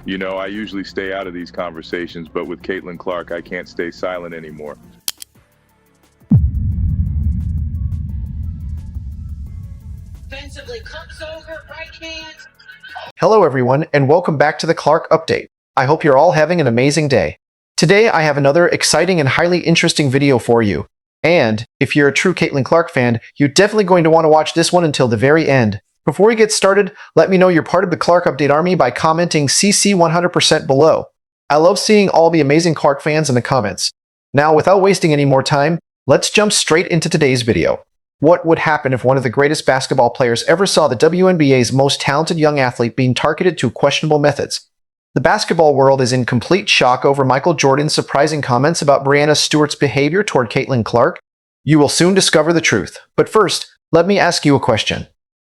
You know, I usually stay out of these conversations, but with Caitlin Clark, I can't stay silent anymore. Defensively comes over, right hand. Hello everyone, and welcome back to the Clark Update. I hope you're all having an amazing day. Today I have another exciting and highly interesting video for you. And if you're a true Caitlin Clark fan, you're definitely going to want to watch this one until the very end. Before we get started, let me know you're part of the Clark Update Army by commenting CC 100% below. I love seeing all the amazing Clark fans in the comments. Now, without wasting any more time, let's jump straight into today's video. What would happen if one of the greatest basketball players ever saw the WNBA's most talented young athlete being targeted to questionable methods? The basketball world is in complete shock over Michael Jordan's surprising comments about Breanna Stewart's behavior toward Caitlin Clark. You will soon discover the truth. But first, let me ask you a question.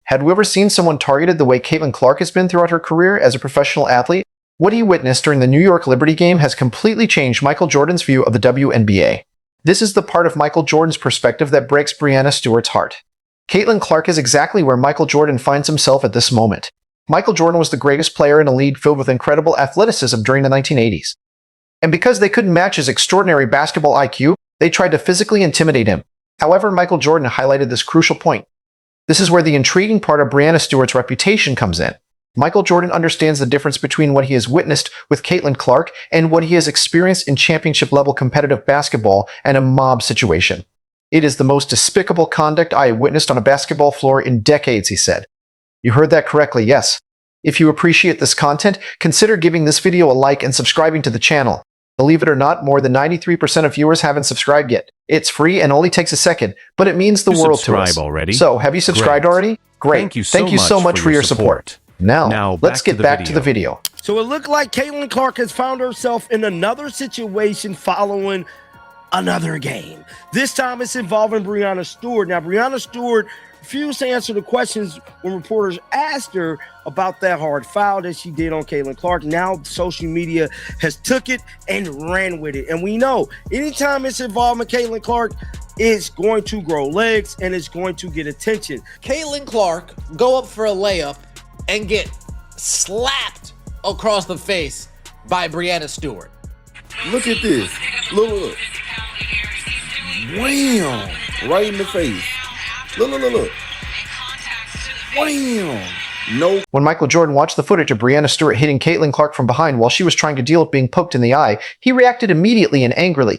Had we ever seen someone targeted the way Caitlin Clark has been throughout her career as a professional athlete? What he witnessed during the New York Liberty game has completely changed Michael Jordan's view of the WNBA. This is the part of Michael Jordan's perspective that breaks Breanna Stewart's heart. Caitlin Clark is exactly where Michael Jordan finds himself at this moment. Michael Jordan was the greatest player in a league filled with incredible athleticism during the 1980s. And because they couldn't match his extraordinary basketball IQ, they tried to physically intimidate him. However, Michael Jordan highlighted this crucial point. This is where the intriguing part of Breanna Stewart's reputation comes in. Michael Jordan understands the difference between what he has witnessed with Caitlin Clark and what he has experienced in championship-level competitive basketball and a mob situation. It is the most despicable conduct I have witnessed on a basketball floor in decades, he said. You heard that correctly, yes. If you appreciate this content, consider giving this video a like and subscribing to the channel. Believe it or not, more than 93% of viewers haven't subscribed yet. It's free and only takes a second, but it means the world to us. Already? So, have you subscribed already? Great. Thank you so much for your support. Now let's get back to the video. So it looked like Caitlin Clark has found herself in another situation following another game. This time it's involving Breanna Stewart. Now, Breanna Stewart refused to answer the questions when reporters asked her about that hard foul that she did on Caitlin Clark. Now social media has took it and ran with it. And we know anytime it's involving Caitlin Clark, it's going to grow legs and it's going to get attention. Caitlin Clark go up for a layup and get slapped across the face by Breanna Stewart. Look at this. Look. Wham! Right in the face. Look. Wham! No. When Michael Jordan watched the footage of Breanna Stewart hitting Caitlin Clark from behind while she was trying to deal with being poked in the eye, he reacted immediately and angrily.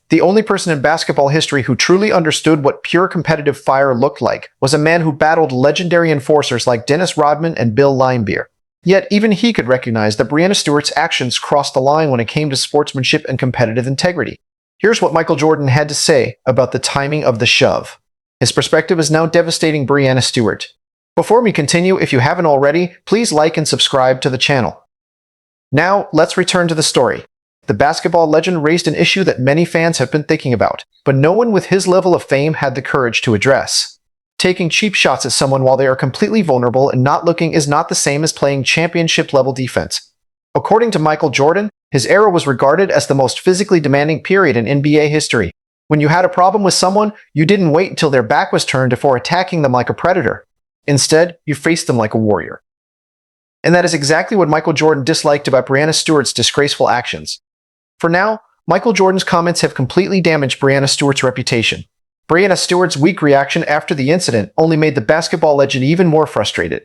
The only person in basketball history who truly understood what pure competitive fire looked like was a man who battled legendary enforcers like Dennis Rodman and Bill Laimbeer. Yet even he could recognize that Breanna Stewart's actions crossed the line when it came to sportsmanship and competitive integrity. Here's what Michael Jordan had to say about the timing of the shove. His perspective is now devastating Breanna Stewart. Before we continue, if you haven't already, please like and subscribe to the channel. Now, let's return to the story. The basketball legend raised an issue that many fans have been thinking about, but no one with his level of fame had the courage to address. Taking cheap shots at someone while they are completely vulnerable and not looking is not the same as playing championship-level defense. According to Michael Jordan, his era was regarded as the most physically demanding period in NBA history. When you had a problem with someone, you didn't wait until their back was turned before attacking them like a predator. Instead, you faced them like a warrior. And that is exactly what Michael Jordan disliked about Breanna Stewart's disgraceful actions. For now, Michael Jordan's comments have completely damaged Breanna Stewart's reputation. Breanna Stewart's weak reaction after the incident only made the basketball legend even more frustrated.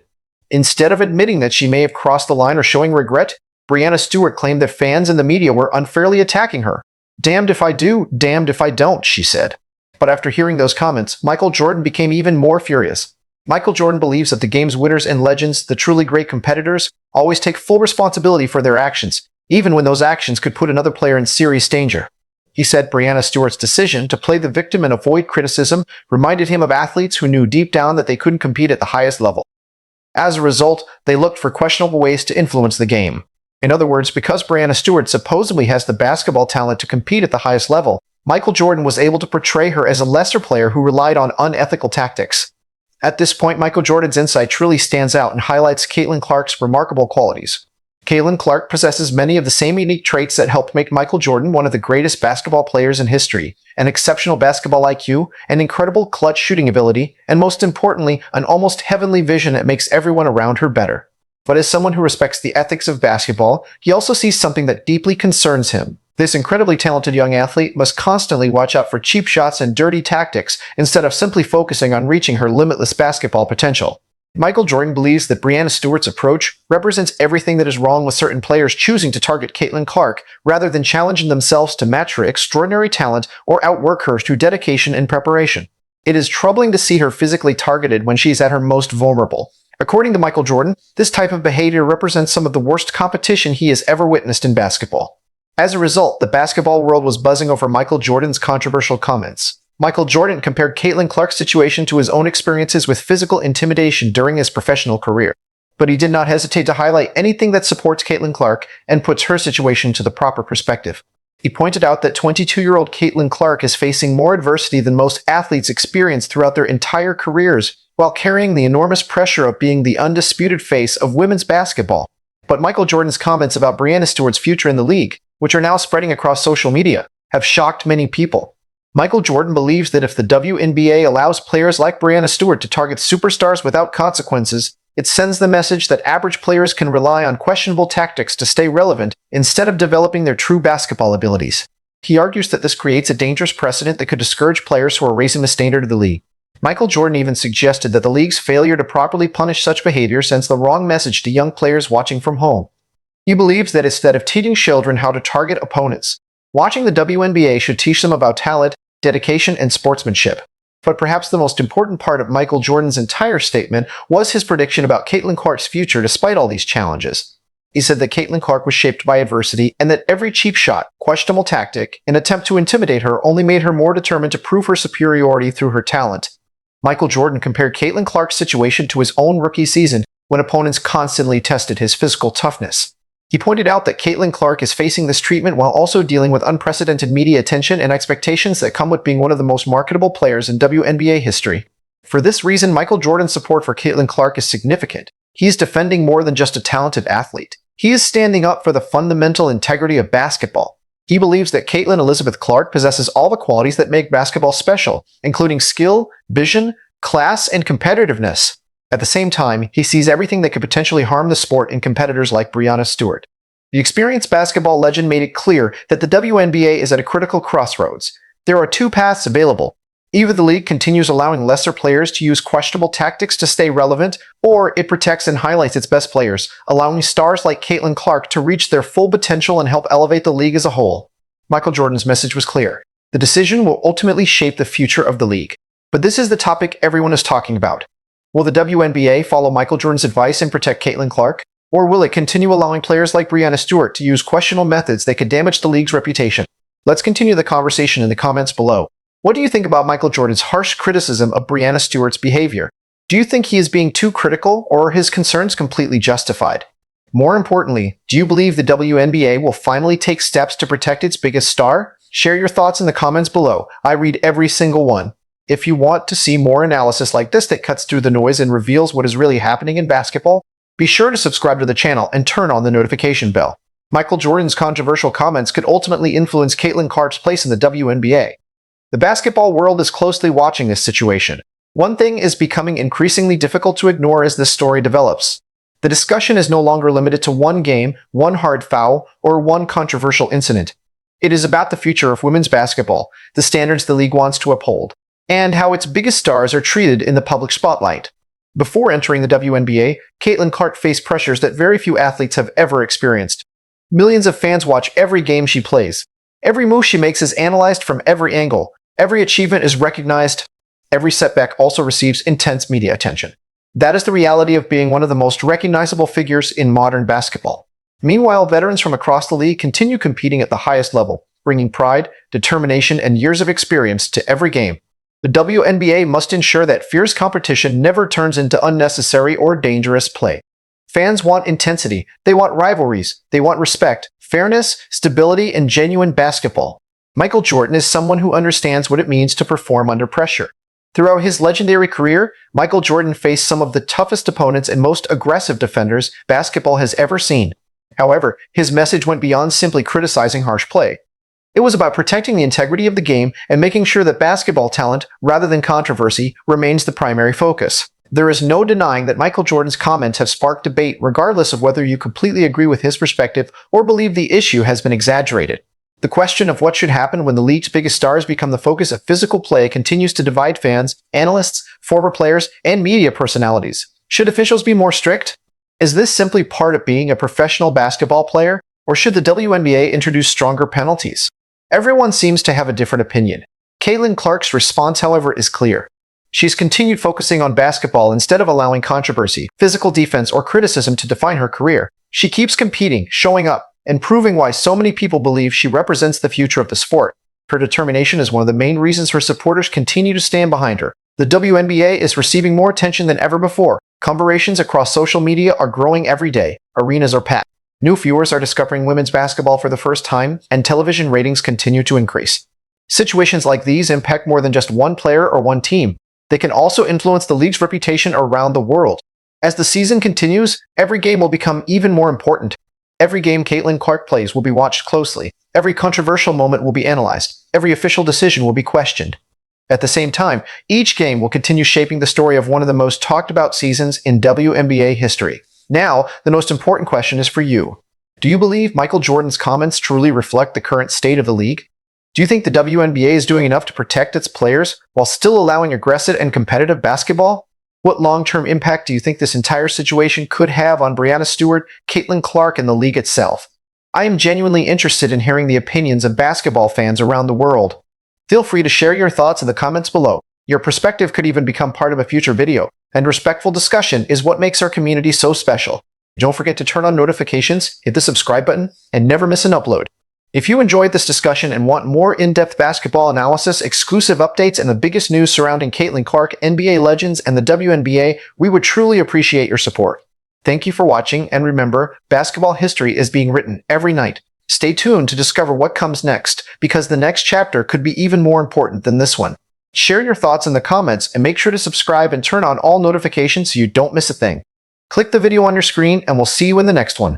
Instead of admitting that she may have crossed the line or showing regret, Breanna Stewart claimed that fans and the media were unfairly attacking her. "Damned if I do, damned if I don't," she said. But after hearing those comments, Michael Jordan became even more furious. Michael Jordan believes that the game's winners and legends, the truly great competitors, always take full responsibility for their actions, even when those actions could put another player in serious danger. He said Breanna Stewart's decision to play the victim and avoid criticism reminded him of athletes who knew deep down that they couldn't compete at the highest level. As a result, they looked for questionable ways to influence the game. In other words, because Breanna Stewart supposedly has the basketball talent to compete at the highest level, Michael Jordan was able to portray her as a lesser player who relied on unethical tactics. At this point, Michael Jordan's insight truly stands out and highlights Caitlin Clark's remarkable qualities. Caitlin Clark possesses many of the same unique traits that helped make Michael Jordan one of the greatest basketball players in history: an exceptional basketball IQ, an incredible clutch shooting ability, and most importantly, an almost heavenly vision that makes everyone around her better. But as someone who respects the ethics of basketball, he also sees something that deeply concerns him. This incredibly talented young athlete must constantly watch out for cheap shots and dirty tactics instead of simply focusing on reaching her limitless basketball potential. Michael Jordan believes that Breanna Stewart's approach represents everything that is wrong with certain players choosing to target Caitlin Clark rather than challenging themselves to match her extraordinary talent or outwork her through dedication and preparation. It is troubling to see her physically targeted when she's at her most vulnerable. According to Michael Jordan, this type of behavior represents some of the worst competition he has ever witnessed in basketball. As a result, the basketball world was buzzing over Michael Jordan's controversial comments. Michael Jordan compared Caitlin Clark's situation to his own experiences with physical intimidation during his professional career. But he did not hesitate to highlight anything that supports Caitlin Clark and puts her situation to the proper perspective. He pointed out that 22-year-old Caitlin Clark is facing more adversity than most athletes experience throughout their entire careers, while carrying the enormous pressure of being the undisputed face of women's basketball. But Michael Jordan's comments about Breanna Stewart's future in the league, which are now spreading across social media, have shocked many people. Michael Jordan believes that if the WNBA allows players like Breanna Stewart to target superstars without consequences, it sends the message that average players can rely on questionable tactics to stay relevant instead of developing their true basketball abilities. He argues that this creates a dangerous precedent that could discourage players who are raising the standard of the league. Michael Jordan even suggested that the league's failure to properly punish such behavior sends the wrong message to young players watching from home. He believes that instead of teaching children how to target opponents, watching the WNBA should teach them about talent, dedication, and sportsmanship. But perhaps the most important part of Michael Jordan's entire statement was his prediction about Caitlin Clark's future despite all these challenges. He said that Caitlin Clark was shaped by adversity and that every cheap shot, questionable tactic, and attempt to intimidate her only made her more determined to prove her superiority through her talent. Michael Jordan compared Caitlin Clark's situation to his own rookie season when opponents constantly tested his physical toughness. He pointed out that Caitlin Clark is facing this treatment while also dealing with unprecedented media attention and expectations that come with being one of the most marketable players in WNBA history. For this reason, Michael Jordan's support for Caitlin Clark is significant. He is defending more than just a talented athlete. He is standing up for the fundamental integrity of basketball. He believes that Caitlin Elizabeth Clark possesses all the qualities that make basketball special, including skill, vision, class, and competitiveness. At the same time, he sees everything that could potentially harm the sport in competitors like Breanna Stewart. The experienced basketball legend made it clear that the WNBA is at a critical crossroads. There are two paths available. Either the league continues allowing lesser players to use questionable tactics to stay relevant, or it protects and highlights its best players, allowing stars like Caitlin Clark to reach their full potential and help elevate the league as a whole. Michael Jordan's message was clear. The decision will ultimately shape the future of the league. But this is the topic everyone is talking about. Will the WNBA follow Michael Jordan's advice and protect Caitlin Clark? Or will it continue allowing players like Breanna Stewart to use questionable methods that could damage the league's reputation? Let's continue the conversation in the comments below. What do you think about Michael Jordan's harsh criticism of Breanna Stewart's behavior? Do you think he is being too critical, or are his concerns completely justified? More importantly, do you believe the WNBA will finally take steps to protect its biggest star? Share your thoughts in the comments below. I read every single one. If you want to see more analysis like this that cuts through the noise and reveals what is really happening in basketball, be sure to subscribe to the channel and turn on the notification bell. Michael Jordan's controversial comments could ultimately influence Caitlin Clark's place in the WNBA. The basketball world is closely watching this situation. One thing is becoming increasingly difficult to ignore as this story develops. The discussion is no longer limited to one game, one hard foul, or one controversial incident. It is about the future of women's basketball, the standards the league wants to uphold, and how its biggest stars are treated in the public spotlight. Before entering the WNBA, Caitlin Clark faced pressures that very few athletes have ever experienced. Millions of fans watch every game she plays. Every move she makes is analyzed from every angle. Every achievement is recognized. Every setback also receives intense media attention. That is the reality of being one of the most recognizable figures in modern basketball. Meanwhile, veterans from across the league continue competing at the highest level, bringing pride, determination, and years of experience to every game. The WNBA must ensure that fierce competition never turns into unnecessary or dangerous play. Fans want intensity, they want rivalries, they want respect, fairness, stability, and genuine basketball. Michael Jordan is someone who understands what it means to perform under pressure. Throughout his legendary career, Michael Jordan faced some of the toughest opponents and most aggressive defenders basketball has ever seen. However, his message went beyond simply criticizing harsh play. It was about protecting the integrity of the game and making sure that basketball talent, rather than controversy, remains the primary focus. There is no denying that Michael Jordan's comments have sparked debate regardless of whether you completely agree with his perspective or believe the issue has been exaggerated. The question of what should happen when the league's biggest stars become the focus of physical play continues to divide fans, analysts, former players, and media personalities. Should officials be more strict? Is this simply part of being a professional basketball player, or should the WNBA introduce stronger penalties? Everyone seems to have a different opinion. Caitlin Clark's response, however, is clear. She's continued focusing on basketball instead of allowing controversy, physical defense, or criticism to define her career. She keeps competing, showing up, and proving why so many people believe she represents the future of the sport. Her determination is one of the main reasons her supporters continue to stand behind her. The WNBA is receiving more attention than ever before. Conversations across social media are growing every day. Arenas are packed. New viewers are discovering women's basketball for the first time, and television ratings continue to increase. Situations like these impact more than just one player or one team. They can also influence the league's reputation around the world. As the season continues, every game will become even more important. Every game Caitlin Clark plays will be watched closely. Every controversial moment will be analyzed. Every official decision will be questioned. At the same time, each game will continue shaping the story of one of the most talked about seasons in WNBA history. Now, the most important question is for you. Do you believe Michael Jordan's comments truly reflect the current state of the league? Do you think the WNBA is doing enough to protect its players while still allowing aggressive and competitive basketball? What long-term impact do you think this entire situation could have on Breanna Stewart, Caitlin Clark, and the league itself? I am genuinely interested in hearing the opinions of basketball fans around the world. Feel free to share your thoughts in the comments below. Your perspective could even become part of a future video, and respectful discussion is what makes our community so special. Don't forget to turn on notifications, hit the subscribe button, and never miss an upload. If you enjoyed this discussion and want more in-depth basketball analysis, exclusive updates, and the biggest news surrounding Caitlin Clark, NBA legends, and the WNBA, we would truly appreciate your support. Thank you for watching, and remember, basketball history is being written every night. Stay tuned to discover what comes next, because the next chapter could be even more important than this one. Share your thoughts in the comments, and make sure to subscribe and turn on all notifications so you don't miss a thing. Click the video on your screen, and we'll see you in the next one.